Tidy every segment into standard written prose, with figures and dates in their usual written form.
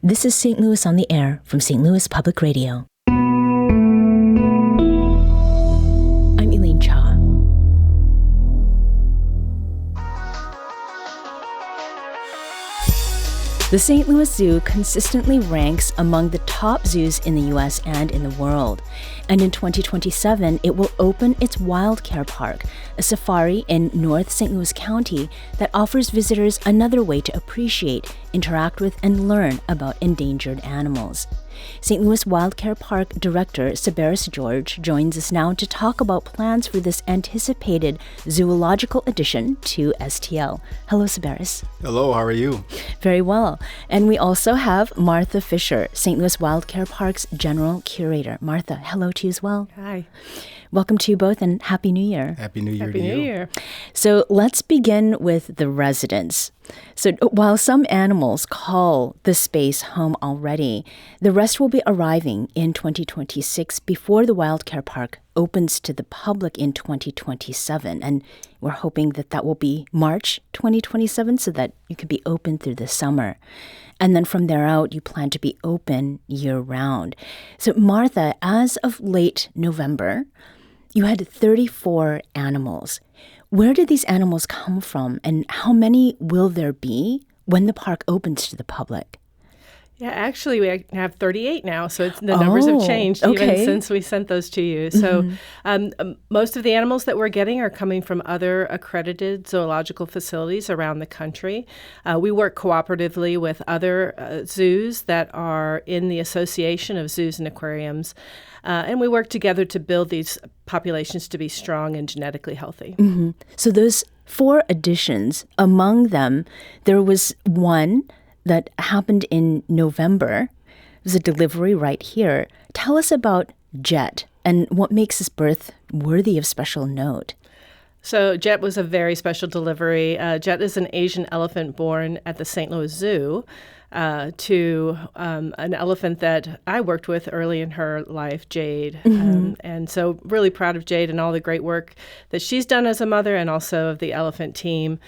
This is St. Louis on the Air from St. Louis Public Radio. I'm Elaine Cha. The St. Louis Zoo consistently ranks among the top zoos in the U.S. and in the world. And in 2027, it will open its WildCare Park, a safari in North St. Louis County that offers visitors another way to appreciate, interact with, and learn about endangered animals. St. Louis WildCare Park Director Sabaris George joins us now to talk about plans for this anticipated zoological addition to STL. Hello, Sabaris. Hello, how are you? Very well. And we also have Martha Fisher, St. Louis WildCare Park's General Curator. Martha, hello to you as well. Hi. Welcome to you both and Happy New Year. Happy New Year Happy to New you. Year. So let's begin with the residents. So while some animals call the space home already, the rest will be arriving in 2026 before the WildCare Park opens to the public in 2027. And we're hoping that that will be March 2027 so that you can be open through the summer. And then from there out, you plan to be open year-round. So Martha, as of late November, you had 34 animals. Where did these animals come from, and how many will there be when the park opens to the public? Yeah, actually, we have 38 now, so the numbers have changed even since we sent those to you. So most of the animals that we're getting are coming from other accredited zoological facilities around the country. We work cooperatively with other zoos that are in the Association of Zoos and Aquariums, and we work together to build these populations to be strong and genetically healthy. Mm-hmm. So those 4 additions, among them, there was one that happened in November. It was a delivery right here. Tell us about Jet and what makes this birth worthy of special note. So Jet was a very special delivery. Jet is an Asian elephant born at the St. Louis Zoo to an elephant that I worked with early in her life, Jade. And so really proud of Jade and all the great work that she's done as a mother, and also of the elephant team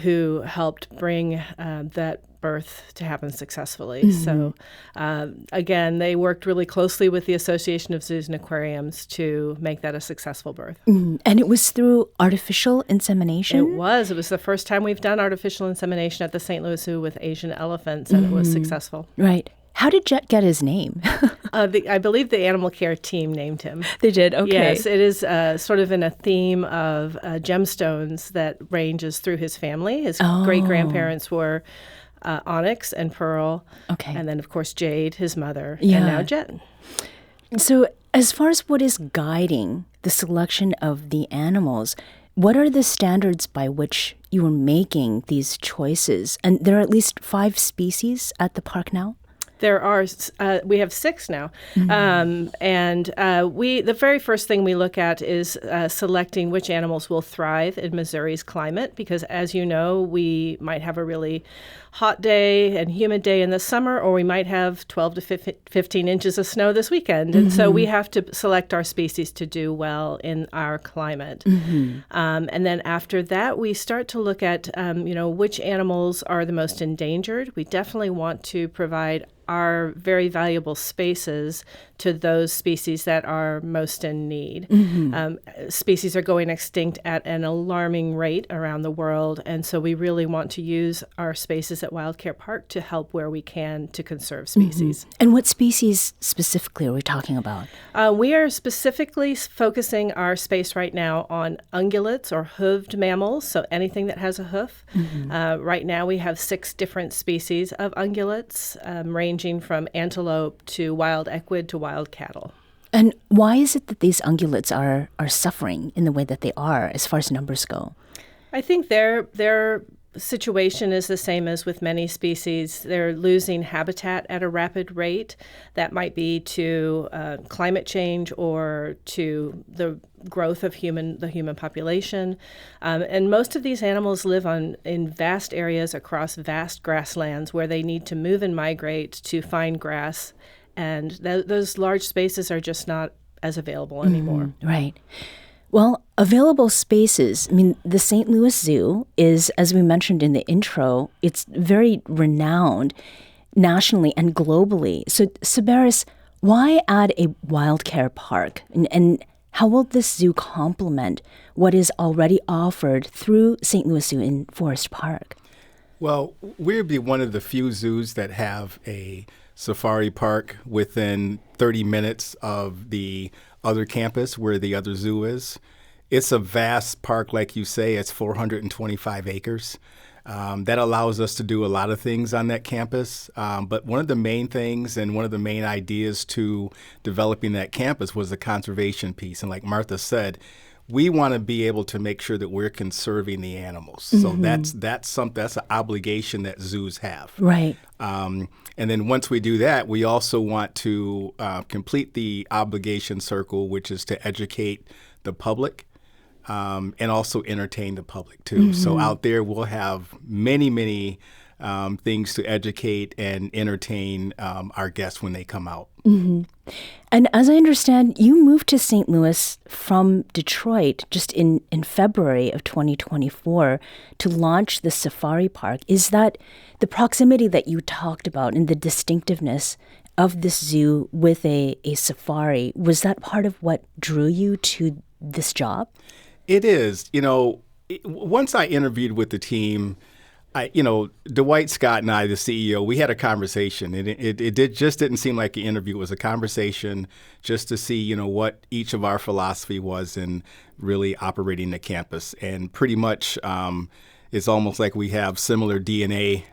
who helped bring that birth to happen successfully. So again, they worked really closely with the Association of Zoos and Aquariums to make that a successful birth. And it was through artificial insemination? It was the first time we've done artificial insemination at the St. Louis Zoo with Asian elephants, and it was successful. Right. How did Jet get his name? I believe the animal care team named him. They did? Okay. Yes, it is sort of in a theme of gemstones that ranges through his family. His great-grandparents were Onyx and Pearl, and then, of course, Jade, his mother, and now Jet. So as far as what is guiding the selection of the animals, what are the standards by which you are making these choices? And there are at least 5 species at the park now? There are, we have 6 now. The very first thing we look at is selecting which animals will thrive in Missouri's climate, because as you know, we might have a really hot day and humid day in the summer, or we might have 12 to 15 inches of snow this weekend. And so we have to select our species to do well in our climate. And then after that, we start to look at, which animals are the most endangered. We definitely want to provide our very valuable spaces to those species that are most in need. Species are going extinct at an alarming rate around the world, and so we really want to use our spaces at WildCare Park to help where we can to conserve species. And what species specifically are we talking about? We are specifically focusing our space right now on ungulates or hooved mammals, so anything that has a hoof. Right now we have 6 different species of ungulates, ranging from antelope to wild equid to wild cattle. And why is it that these ungulates are suffering in the way that they are as far as numbers go? I think their situation is the same as with many species. They're losing habitat at a rapid rate. That might be to climate change or to the growth of the human population. And most of these animals live in vast areas across vast grasslands where they need to move and migrate to find grass. And those large spaces are just not as available anymore. Right. Well, available spaces, the St. Louis Zoo is, as we mentioned in the intro, it's very renowned. nationally and globally. So, Sabaris, why add a wildcare park? And how will this zoo complement what is already offered through St. Louis Zoo in Forest Park? Well, we'll be one of the few zoos that have a safari park within 30 minutes of the other campus where the other zoo is. It's a vast park, like you say. It's 425 acres. That allows us to do a lot of things on that campus. But one of the main things and one of the main ideas to developing that campus was the conservation piece. And like Martha said, we want to be able to make sure that we're conserving the animals. So that's an obligation that zoos have. Right. And then once we do that, we also want to complete the obligation circle, which is to educate the public and also entertain the public too. So out there, we'll have many things to educate and entertain our guests when they come out. And as I understand, you moved to St. Louis from Detroit just in February of 2024 to launch the safari park. Is that the proximity that you talked about and the distinctiveness of this zoo with a safari, was that part of what drew you to this job? It is. Once I interviewed with the team, Dwight Scott and I, the CEO, we had a conversation. It didn't seem like an interview. It was a conversation just to see, what each of our philosophy was in really operating the campus. And pretty much it's almost like we have similar DNA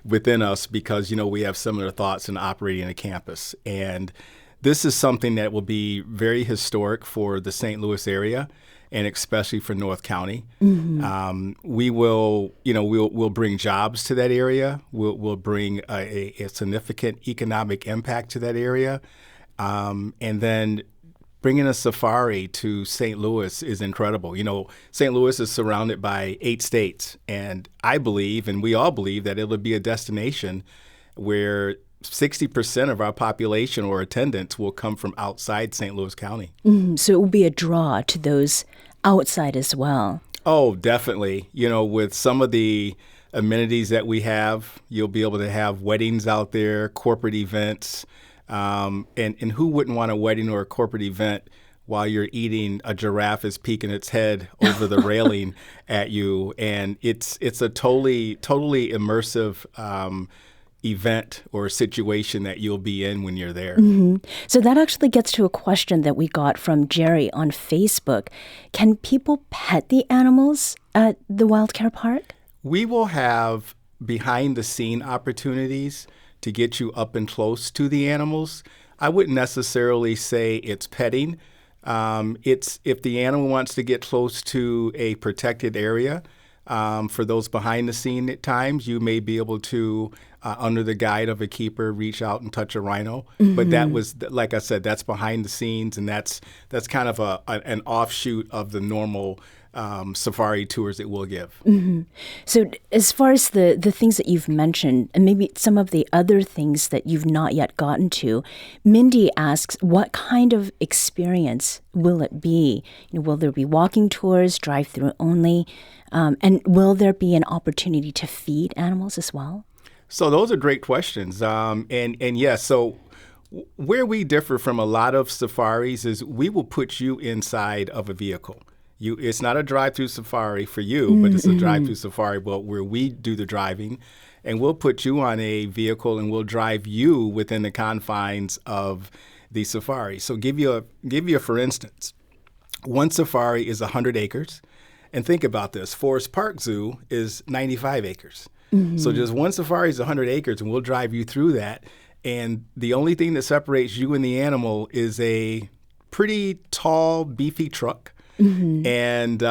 within us because, we have similar thoughts in operating a campus. And this is something that will be very historic for the St. Louis area, and especially for North County. We will, we'll bring jobs to that area. We'll bring a significant economic impact to that area. And then bringing a safari to St. Louis is incredible. St. Louis is surrounded by 8 states. And I believe, and we all believe, that it'll be a destination where 60% of our population or attendance will come from outside St. Louis County. So it will be a draw to those outside as well. Oh, definitely. With some of the amenities that we have, you'll be able to have weddings out there, corporate events. And who wouldn't want a wedding or a corporate event while you're eating? A giraffe is peeking its head over the railing at you. And it's a totally immersive event or situation that you'll be in when you're there. So that actually gets to a question that we got from Jerry on Facebook. Can people pet the animals at the WildCare Park? We will have behind-the-scene opportunities to get you up and close to the animals. I wouldn't necessarily say it's petting. It's if the animal wants to get close to a protected area. For those behind the scene at times, you may be able to, under the guide of a keeper, reach out and touch a rhino. But that was, like I said, that's behind the scenes, and that's kind of an offshoot of the normal safari tours that we'll give. So as far as the things that you've mentioned, and maybe some of the other things that you've not yet gotten to, Mindy asks, what kind of experience will it be? Will there be walking tours, drive-through only? And will there be an opportunity to feed animals as well? So those are great questions. And yes, so where we differ from a lot of safaris is we will put you inside of a vehicle. It's not a drive-through safari for you, but it's a drive-through safari where we do the driving. And we'll put you on a vehicle and we'll drive you within the confines of the safari. So give you a for instance, one safari is 100 acres. And think about this. Forest Park Zoo is 95 acres. So just one safari is 100 acres, and we'll drive you through that. And the only thing that separates you and the animal is a pretty tall, beefy truck and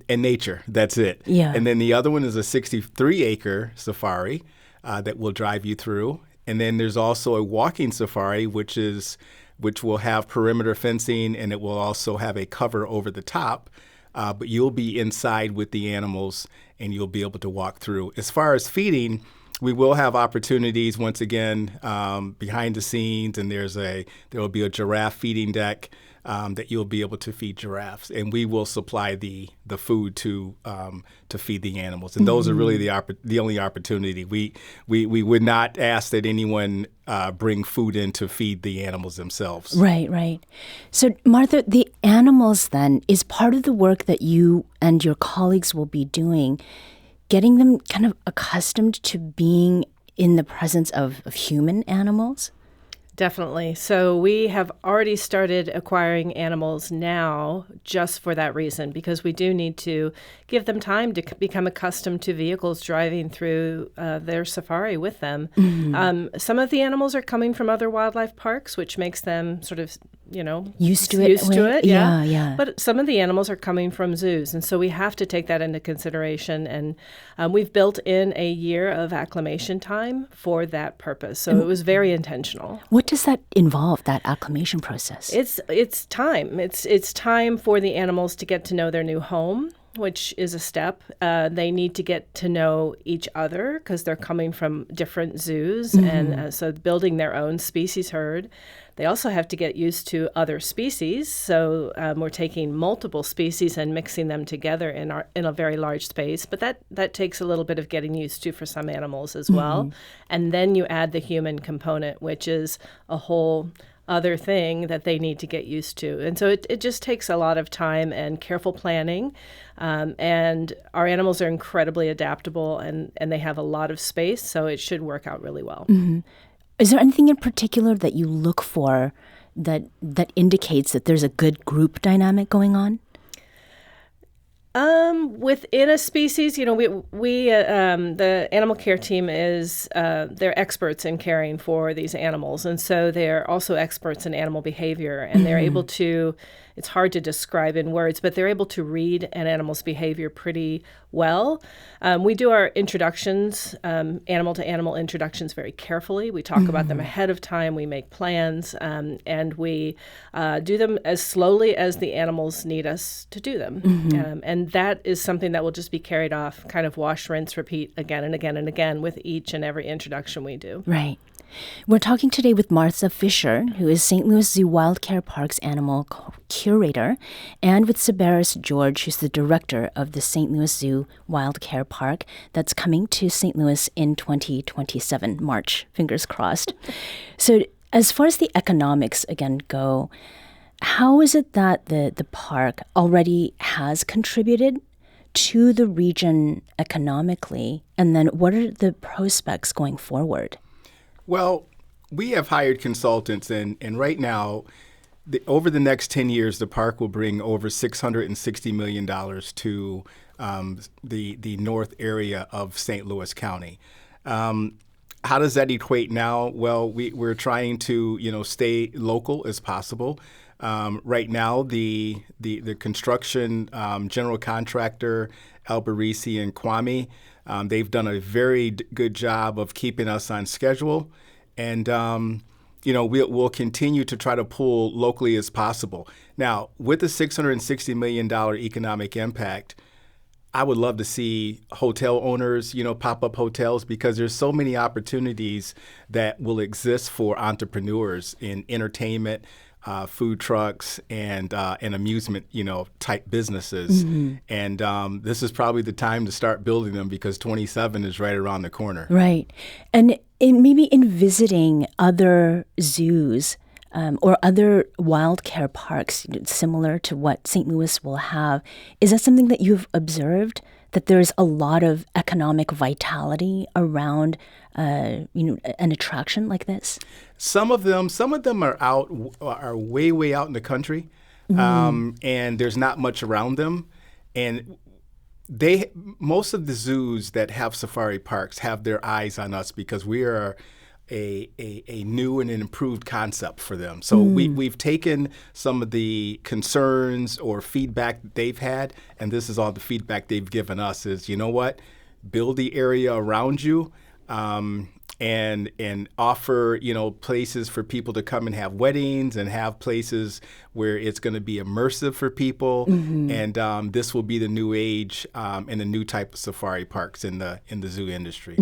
nature. That's it. Yeah. And then the other one is a 63-acre safari that we'll drive you through. And then there's also a walking safari, which will have perimeter fencing, and it will also have a cover over the top. But you'll be inside with the animals, and you'll be able to walk through. As far as feeding, we will have opportunities once again behind the scenes, and there will be a giraffe feeding deck. that you'll be able to feed giraffes, and we will supply the food to feed the animals. And those are really the only opportunity. We would not ask that anyone bring food in to feed the animals themselves. Right, right. So, Martha, the animals then is part of the work that you and your colleagues will be doing, getting them kind of accustomed to being in the presence of human animals? Definitely. So we have already started acquiring animals now just for that reason, because we do need to give them time to become accustomed to vehicles driving through their safari with them. Some of the animals are coming from other wildlife parks, which makes them sort of, used to it. Yeah. But some of the animals are coming from zoos, and so we have to take that into consideration. And we've built in a year of acclimation time for that purpose. So it was very intentional. What does that involve, that acclimation process? It's time. It's time for the animals to get to know their new home, which is a step. They need to get to know each other because they're coming from different zoos, and so building their own species herd. They also have to get used to other species. So we're taking multiple species and mixing them together in a very large space. But that takes a little bit of getting used to for some animals as well. And then you add the human component, which is a whole other thing that they need to get used to. And so it just takes a lot of time and careful planning. And our animals are incredibly adaptable, and they have a lot of space, so it should work out really well. Is there anything in particular that you look for that indicates that there's a good group dynamic going on? Within a species, we the animal care team they're experts in caring for these animals. And so they're also experts in animal behavior, and they're able to, it's hard to describe in words, but they're able to read an animal's behavior pretty well. We do our introductions, animal to animal introductions, very carefully. We talk about them ahead of time. We make plans, and we do them as slowly as the animals need us to do them. And that is something that will just be carried off, kind of wash, rinse, repeat again and again and again with each and every introduction we do. Right. We're talking today with Martha Fisher, who is St. Louis Zoo WildCare Park's animal curator, and with Sabaris George, who's the director of the St. Louis Zoo WildCare Park that's coming to St. Louis in 2027, March, fingers crossed. So as far as the economics, again, go, how is it that the park already has contributed to the region economically, and then what are the prospects going forward? Well, we have hired consultants, and right now, over the next 10 years, the park will bring over $660 million to the north area of St. Louis County. How does that equate now? Well, we're trying to stay local as possible. Right now, the construction general contractor, Alberisi and Kwame, they've done a very good job of keeping us on schedule, and we'll continue to try to pull locally as possible. Now, with the $660 million economic impact, I would love to see hotel owners, pop up hotels, because there's so many opportunities that will exist for entrepreneurs in entertainment, food trucks, and amusement, type businesses. And this is probably the time to start building them, because 27 is right around the corner. Right. And maybe in visiting other zoos or other wildcare parks similar to what St. Louis will have, is that something that you've observed, that there's a lot of economic vitality around an attraction like this? Some of them are way out in the country, and there's not much around them. And most of the zoos that have safari parks have their eyes on us, because we are a new and an improved concept for them. So we've taken some of the concerns or feedback that they've had, and this is all the feedback they've given us is, build the area around you, and offer, places for people to come and have weddings, and have places where it's going to be immersive for people. And this will be the new age and the new type of safari parks in the zoo industry.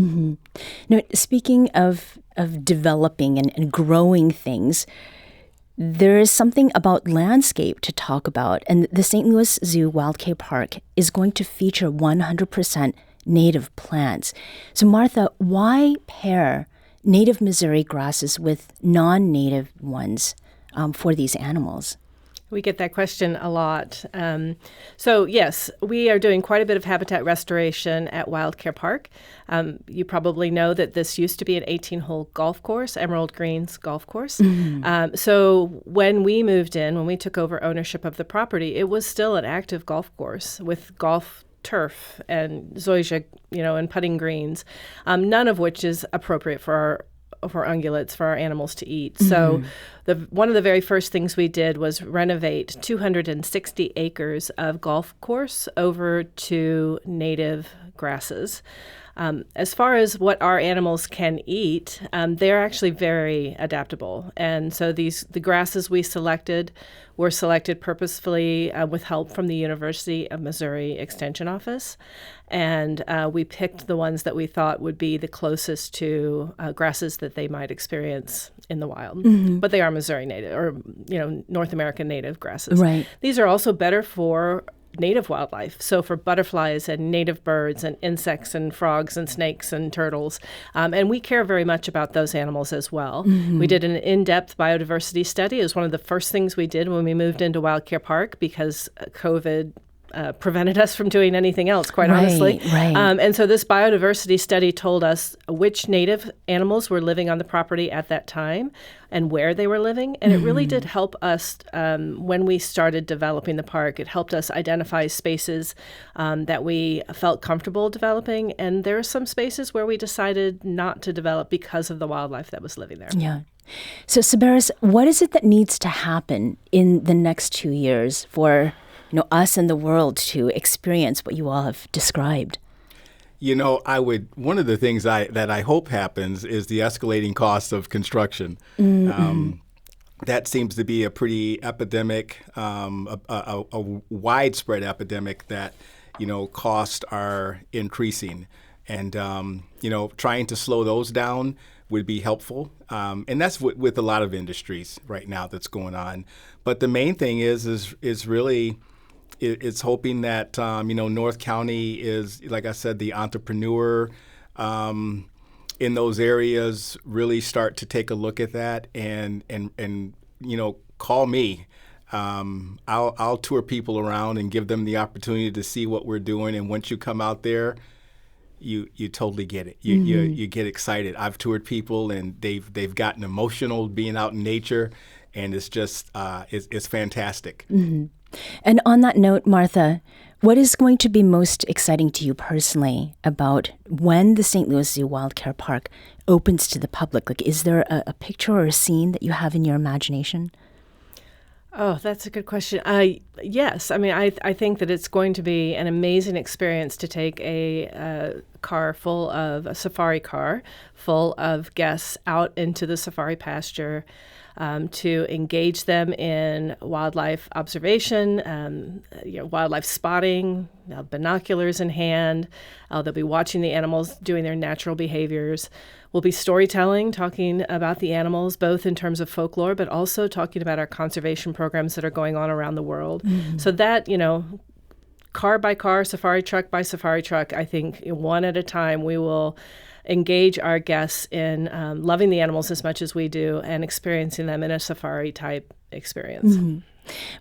Now, speaking of developing and growing things, There is something about landscape to talk about, and the St. Louis Zoo WildCare Park is going to feature 100% native plants. So Martha, why pair native Missouri grasses with non-native ones for these animals? We get that question a lot. So yes, we are doing quite a bit of habitat restoration at WildCare Park. You probably know that this used to be an 18-hole golf course, Emerald Greens golf course. So when we moved in, when we took over ownership of the property, it was still an active golf course with golf turf and zoysia, and putting greens, none of which is appropriate for ungulates, for our animals to eat. So one of the very first things we did was renovate 260 acres of golf course over to native grasses. As far as what our animals can eat, they're actually very adaptable. And so the grasses we selected were selected purposefully with help from the University of Missouri Extension Office. And we picked the ones that we thought would be the closest to grasses that they might experience in the wild. But they are Missouri native, or North American native grasses. Right. These are also better for native wildlife, so for butterflies and native birds and insects and frogs and snakes and turtles. And we care very much about those animals as well. We did an in-depth biodiversity study. It was one of the first things we did when we moved into WildCare Park because COVID prevented us from doing anything else, quite honestly. Right. And so this biodiversity study told us which native animals were living on the property at that time and where they were living. And it really did help us when we started developing the park. It helped us identify spaces that we felt comfortable developing. And there are some spaces where we decided not to develop because of the wildlife that was living there. Yeah. So, Sabaris, what is it that needs to happen in the next 2 years for us and the world to experience what you all have described? One of the things that I hope happens is the escalating cost of construction. That seems to be a pretty epidemic, a widespread epidemic that, costs are increasing. And, trying to slow those down would be helpful. And that's with a lot of industries right now that's going on. But the main thing is really it's hoping that, North County is, like I said, the entrepreneur in those areas really start to take a look at that and call me. I'll tour people around and give them the opportunity to see what we're doing. And once you come out there, you totally get it. You get excited. I've toured people and they've gotten emotional being out in nature, and it's just it's fantastic. And on that note, Martha, what is going to be most exciting to you personally about when the St. Louis Zoo WildCare Park opens to the public? Like, is there a picture or a scene that you have in your imagination? Oh, that's a good question. Yes. I mean, I think that it's going to be an amazing experience to take a safari car full of guests out into the safari pasture, to engage them in wildlife observation, wildlife spotting, binoculars in hand. They'll be watching the animals doing their natural behaviors. We'll be storytelling, talking about the animals, both in terms of folklore, but also talking about our conservation programs that are going on around the world. So that, car by car, safari truck by safari truck, I think one at a time we will engage our guests in loving the animals as much as we do and experiencing them in a safari-type experience.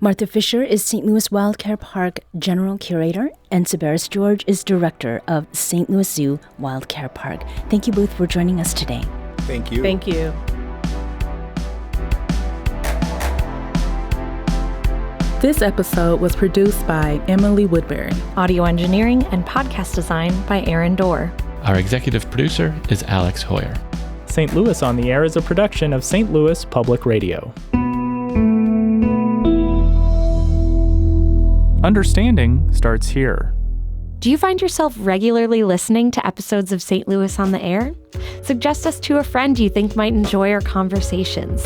Martha Fisher is St. Louis WildCare Park General Curator, and Sabaris George is Director of St. Louis Zoo WildCare Park. Thank you both for joining us today. Thank you. Thank you. This episode was produced by Emily Woodbury. Audio engineering and podcast design by Aaron Dorr. Our executive producer is Alex Hoyer. St. Louis on the Air is a production of St. Louis Public Radio. Understanding starts here. Do you find yourself regularly listening to episodes of St. Louis on the Air? Suggest us to a friend you think might enjoy our conversations.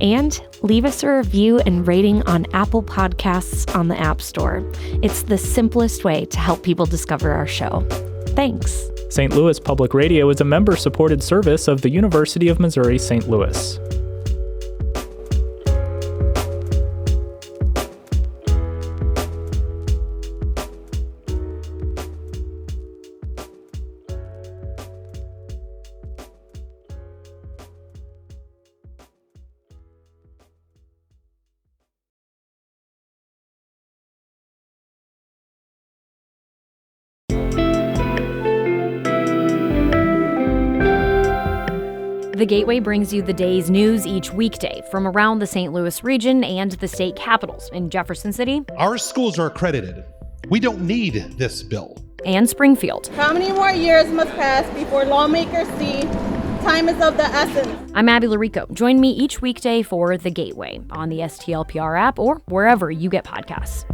And leave us a review and rating on Apple Podcasts on the App Store. It's the simplest way to help people discover our show. Thanks. St. Louis Public Radio is a member-supported service of the University of Missouri St. Louis. The Gateway brings you the day's news each weekday from around the St. Louis region and the state capitals in Jefferson City. Our schools are accredited. We don't need this bill. And Springfield. How many more years must pass before lawmakers see time is of the essence? I'm Abby Larico. Join me each weekday for The Gateway on the STLPR app or wherever you get podcasts.